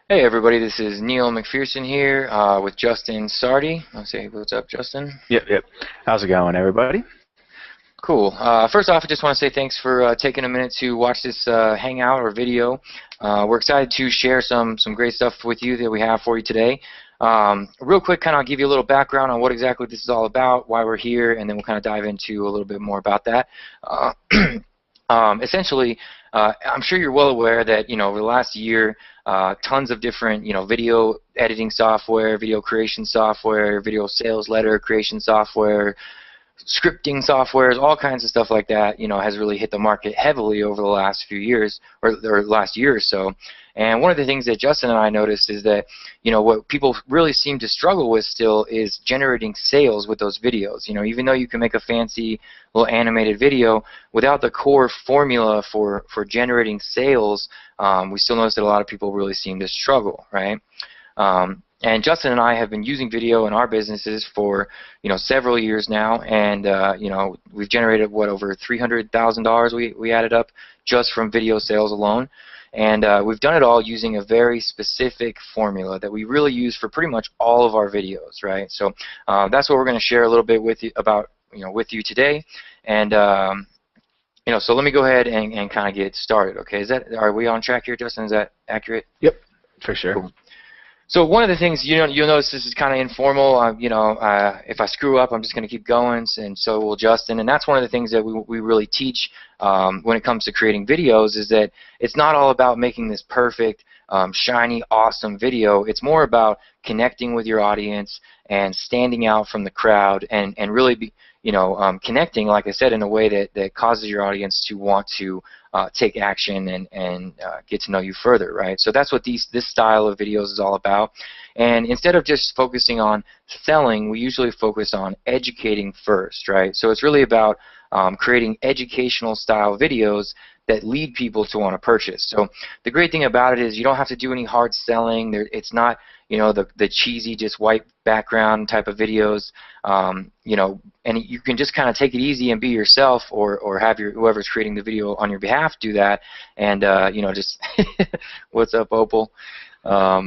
Hey everybody, this is Neil McPherson here with Justin Sardi. I'll say what's up, Justin. Yep. How's it going, everybody? Cool. First off, I just want to say thanks for taking a minute to watch this hangout or video. We're excited to share some great stuff with you that we have for you today. Real quick, kind of give you a little background on what exactly this is all about, why we're here, and then we'll kind of dive into a little bit more about that. Essentially, I'm sure you're well aware that over the last year, tons of different video editing software, video creation software, video sales letter creation software, scripting softwares, all kinds of stuff like that, has really hit the market heavily over the last few years, or last year or so. And one of the things that Justin and I noticed is that, what people really seem to struggle with still is generating sales with those videos. Even though you can make a fancy little animated video, without the core formula for generating sales, we still notice that a lot of people really seem to struggle, right? And Justin and I have been using video in our businesses for several years now, and we've generated over $300,000 we added up just from video sales alone, and we've done it all using a very specific formula that we really use for pretty much all of our videos, right? So that's what we're going to share a little bit with you about with you today, and so let me go ahead and kind of get started. Okay, are we on track here, Justin? Is that accurate? Yep, for sure. Cool. So one of the things, you'll notice this is kind of informal. If I screw up, I'm just going to keep going, and so will Justin. And that's one of the things that we really teach when it comes to creating videos, is that it's not all about making this perfect, shiny, awesome video. It's more about connecting with your audience and standing out from the crowd and really be, connecting, like I said, in a way that causes your audience to want to take action and get to know you further, right? So that's what this style of videos is all about. And instead of just focusing on selling, we usually focus on educating first, right? So it's really about creating educational style videos that lead people to want to purchase. So the great thing about it is you don't have to do any hard selling. It's not the cheesy, just white background type of videos, and you can just kind of take it easy and be yourself, or have whoever's creating the video on your behalf do that, and just what's up, Opal, yeah,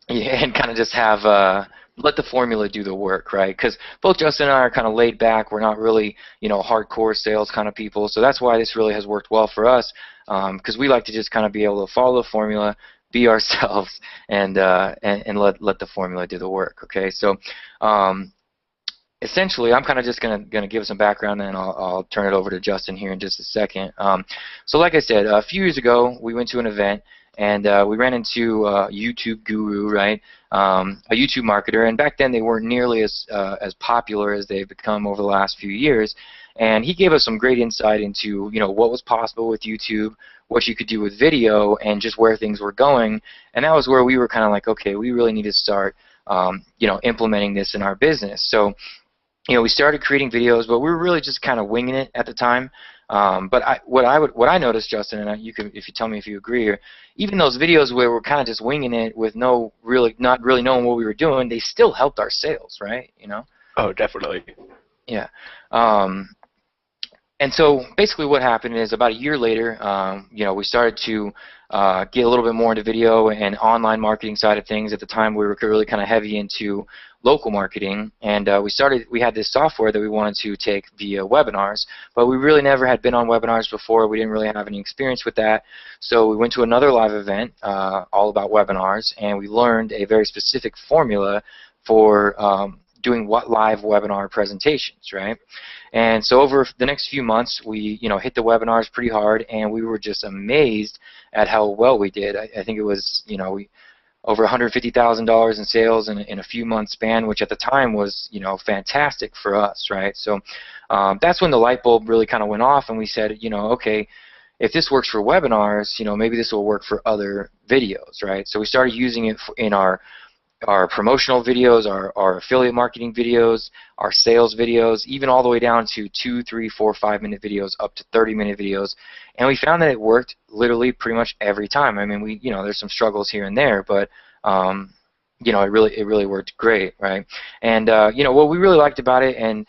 and kind of just have let the formula do the work, right? Because both Justin and I are kind of laid back. We're not really hardcore sales kind of people, so that's why this really has worked well for us, because we like to just kind of be able to follow the formula, be ourselves, and let the formula do the work. Okay, so essentially, I'm kind of just gonna give some background, and I'll turn it over to Justin here in just a second. So like I said, a few years ago, we went to an event, and we ran into a YouTube guru, right? A YouTube marketer, and back then they weren't nearly as popular as they've become over the last few years. And he gave us some great insight into what was possible with YouTube, what you could do with video, and just where things were going. And that was where we were kind of like, okay, we really need to start implementing this in our business. So we started creating videos, but we were really just kind of winging it at the time. But what I noticed, Justin, and you can, if you tell me if you agree, or even those videos where we're kind of just winging it with not really knowing what we were doing, they still helped our sales, right? Oh, definitely. Yeah. And so basically what happened is about a year later, we started to get a little bit more into video and online marketing side of things. At the time, we were really kind of heavy into local marketing, and we had this software that we wanted to take via webinars, but we really never had been on webinars before. We didn't really have any experience with that, so we went to another live event all about webinars, and we learned a very specific formula for doing live webinar presentations, right? And so over the next few months, we hit the webinars pretty hard, and we were just amazed at how well we did. I think it was over $150,000 in sales in a few months span, which at the time was fantastic for us, right? So that's when the light bulb really kind of went off, and we said, okay, if this works for webinars, maybe this will work for other videos, right? So we started using it in our promotional videos, our affiliate marketing videos, our sales videos, even all the way down to 2, 3, 4, 5-minute videos, up to 30-minute videos, and we found that it worked literally pretty much every time. I mean, there's some struggles here and there, but it really worked great, right? And what we really liked about it, and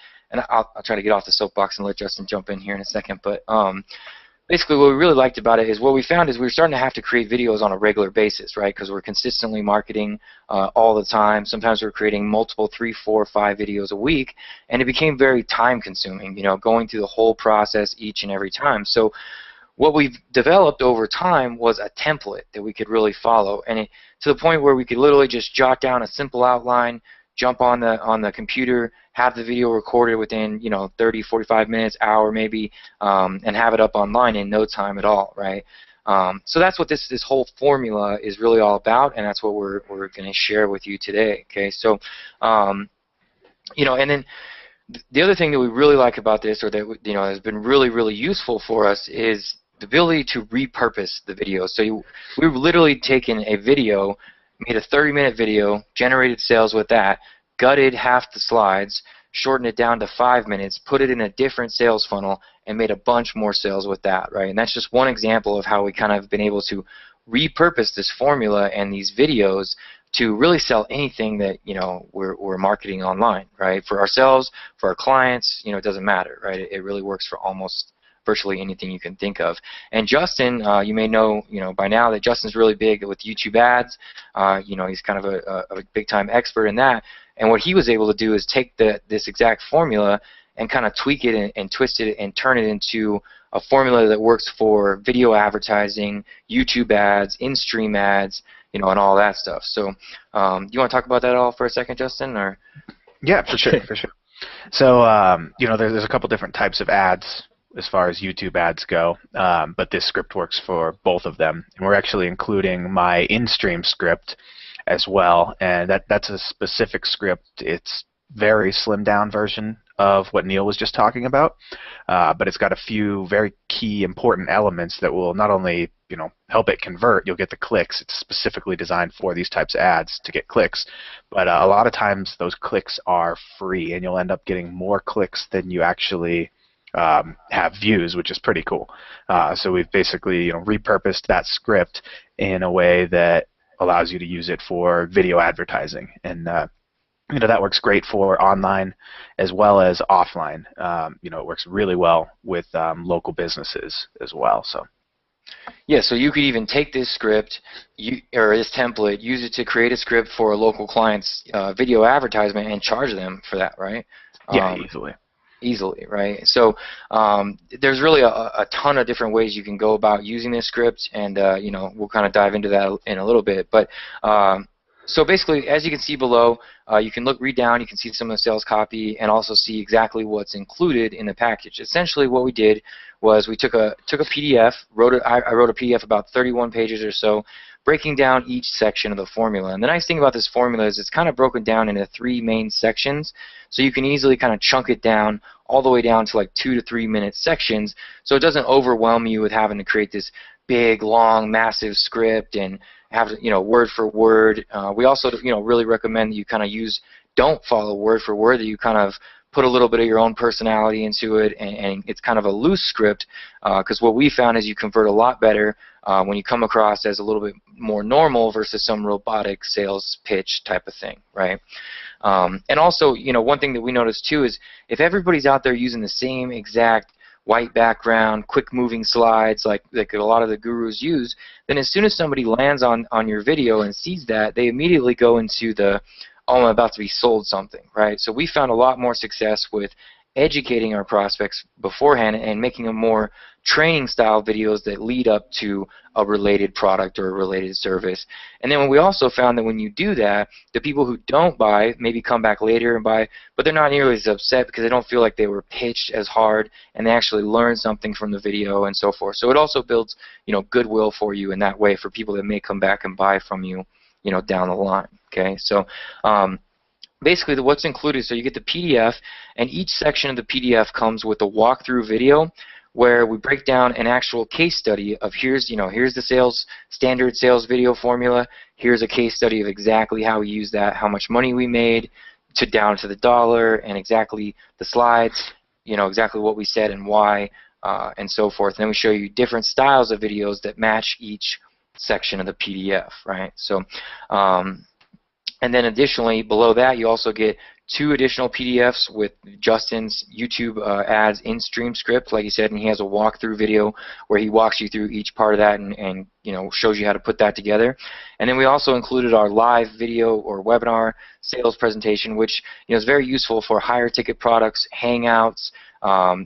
I'll try to get off the soapbox and let Justin jump in here in a second, but basically what we really liked about it is what we found is we were starting to have to create videos on a regular basis, right? Because we're consistently marketing all the time. Sometimes we're creating multiple 3, 4, 5 videos a week, and it became very time consuming, going through the whole process each and every time. So what we've developed over time was a template that we could really follow, and to the point where we could literally just jot down a simple outline, jump on the computer, have the video recorded within 30, 45 minutes, hour maybe, and have it up online in no time at all, right? So that's what this whole formula is really all about, and that's what we're going to share with you today. Okay, so and then the other thing that we really like about this, or that has been really useful for us, is the ability to repurpose the video. So we've literally taken a video, made a 30-minute video, generated sales with that, gutted half the slides, shortened it down to 5 minutes, put it in a different sales funnel, and made a bunch more sales with that, right? And that's just one example of how we kind of been able to repurpose this formula and these videos to really sell anything that we're marketing online, right? For ourselves, for our clients, it doesn't matter, right? It really works for almost virtually anything you can think of. And Justin, you may know, by now that Justin's really big with YouTube ads. He's kind of a big-time expert in that. And what he was able to do is take this exact formula and kind of tweak it and twist it and turn it into a formula that works for video advertising, YouTube ads, in-stream ads, and all that stuff. So, you want to talk about that all for a second, Justin, or? Yeah, for sure, for sure. So, there's a couple different types of ads as far as YouTube ads go, but this script works for both of them. And we're actually including my in-stream script as well, and that's a specific script. It's very slimmed down version of what Neil was just talking about, but it's got a few very key important elements that will not only help it convert, you'll get the clicks. It's specifically designed for these types of ads to get clicks, but a lot of times those clicks are free, and you'll end up getting more clicks than you actually have views, which is pretty cool. So we've basically repurposed that script in a way that allows you to use it for video advertising, and that works great for online as well as offline. It works really well with local businesses as well. So. Yeah, so you could even take this script or this template, use it to create a script for a local client's video advertisement and charge them for that, right? Yeah, easily. Easily, right? So there's really a ton of different ways you can go about using this script, and we'll kind of dive into that in a little bit. But so basically, as you can see below, you can read down, you can see some of the sales copy, and also see exactly what's included in the package. Essentially, what we did was we took a PDF, I wrote a PDF about 31 pages or so, breaking down each section of the formula. And the nice thing about this formula is it's kind of broken down into 3 main sections, so you can easily kind of chunk it down all the way down to like 2 to 3 minute sections, so it doesn't overwhelm you with having to create this big, long, massive script and have word for word. We also really recommend that you kind of don't follow word for word, that you kind of put a little bit of your own personality into it, and it's kind of a loose script, because what we found is you convert a lot better when you come across as a little bit more normal versus some robotic sales pitch type of thing, right? And also, one thing that we noticed too is if everybody's out there using the same exact white background, quick moving slides like a lot of the gurus use, then as soon as somebody lands on your video and sees that, they immediately go into the, oh, I'm about to be sold something, right? So we found a lot more success with educating our prospects beforehand and making them more training style videos that lead up to a related product or a related service. And then we also found that when you do that, the people who don't buy maybe come back later and buy, but they're not nearly as upset because they don't feel like they were pitched as hard, and they actually learned something from the video and so forth. So it also builds goodwill for you in that way for people that may come back and buy from you down the line. Okay, so basically what's included, so you get the PDF, and each section of the PDF comes with a walkthrough video where we break down an actual case study of here's the standard sales video formula, here's a case study of exactly how we use that, how much money we made down to the dollar, and exactly the slides, exactly what we said and why, and so forth. And then we show you different styles of videos that match each section of the PDF, right? So and then additionally, below that, you also get 2 additional PDFs with Justin's YouTube ads in stream script, like he said, and he has a walkthrough video where he walks you through each part of that and you know, shows you how to put that together. And then we also included our live video or webinar sales presentation, which, you know, is very useful for higher ticket products, hangouts,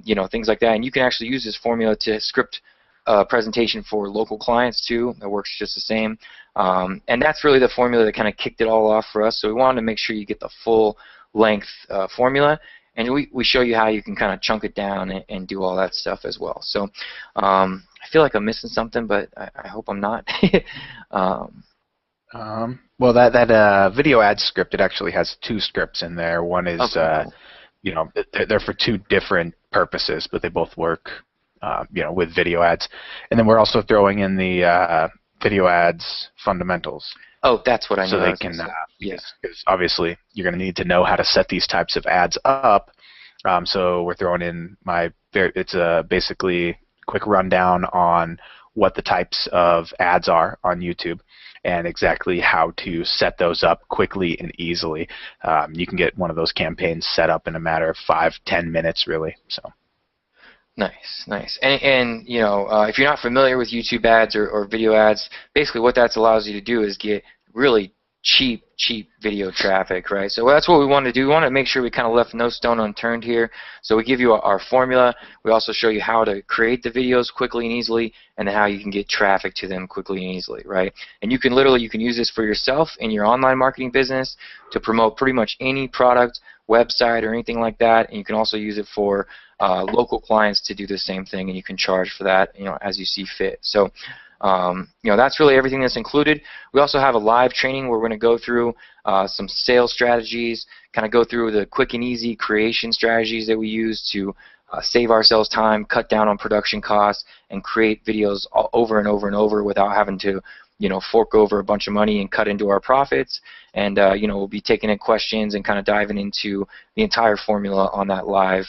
you know, things like that. And you can actually use this formula to script a presentation for local clients too. It works just the same. And that's really the formula that kind of kicked it all off for us. So we wanted to make sure you get the full length formula, and we show you how you can kind of chunk it down and do all that stuff as well. So I feel like I'm missing something, but I hope I'm not. Well, that video ad script, it actually has 2 scripts in there. One is, okay. you know, they're for 2 different purposes, but they both work, you know, with video ads. And then we're also throwing in the video ads fundamentals. Oh, that's what I know. So they can, because obviously you're going to need to know how to set these types of ads up. So we're throwing in it's basically quick rundown on what the types of ads are on YouTube and exactly how to set those up quickly and easily. You can get one of those campaigns set up in a matter of 5-10 minutes, really. So. Nice, nice. And you know, if you're not familiar with YouTube ads or video ads, basically what that allows you to do is get really cheap video traffic, right? So that's what we want to do. We want to make sure we kind of left no stone unturned here. So we give you our formula. We also show you how to create the videos quickly and easily, and then how you can get traffic to them quickly and easily, right? And you can use this for yourself in your online marketing business to promote pretty much any product, website, or anything like that. And you can also use it for local clients to do the same thing, and you can charge for that, you know, as you see fit. So you know, that's really everything that's included. We also have a live training where we're going to go through some sales strategies, kind of go through the quick and easy creation strategies that we use to save ourselves time, cut down on production costs, and create videos over and over and over without having to, you know, fork over a bunch of money and cut into our profits. And you know, we'll be taking in questions and kind of diving into the entire formula on that live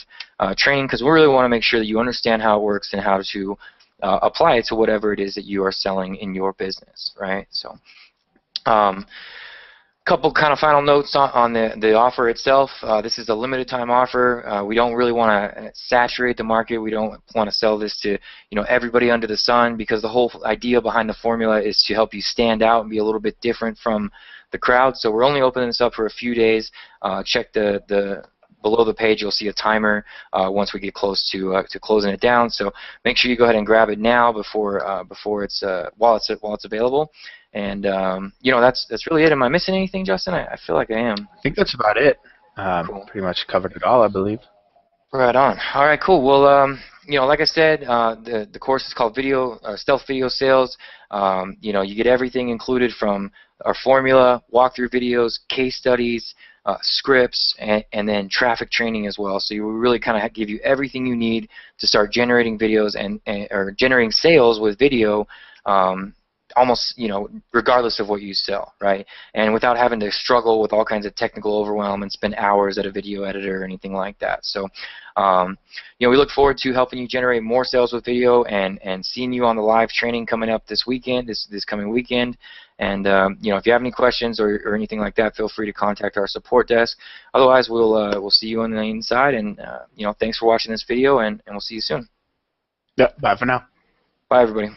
training, because we really want to make sure that you understand how it works and how to apply it to whatever it is that you are selling in your business, right? So, couple kind of final notes on the offer itself. This is a limited time offer. We don't really want to saturate the market. We don't want to sell this to, you know, everybody under the sun, because the whole idea behind the formula is to help you stand out and be a little bit different from the crowd. So we're only opening this up for a few days. Check the below the page. You'll see a timer once we get close to closing it down. So make sure you go ahead and grab it now before it's while it's available. And you know, that's really it. Am I missing anything, Justin? I feel like I am. I think that's about it. Cool. Pretty much covered it all, I believe. Right on. All right, cool. Well, you know, like I said, the course is called Stealth Video Sales. You know, you get everything included from our formula, walkthrough videos, case studies, scripts, and then traffic training as well. So you will really kind of give you everything you need to start generating videos or generating sales with video. Almost, you know, regardless of what you sell, right? And without having to struggle with all kinds of technical overwhelm and spend hours at a video editor or anything like that. So, you know, we look forward to helping you generate more sales with video and seeing you on the live training coming up this weekend, this coming weekend. And you know, if you have any questions or anything like that, feel free to contact our support desk. Otherwise, we'll see you on the inside. And you know, thanks for watching this video, and we'll see you soon. Yeah, bye for now. Bye, everybody.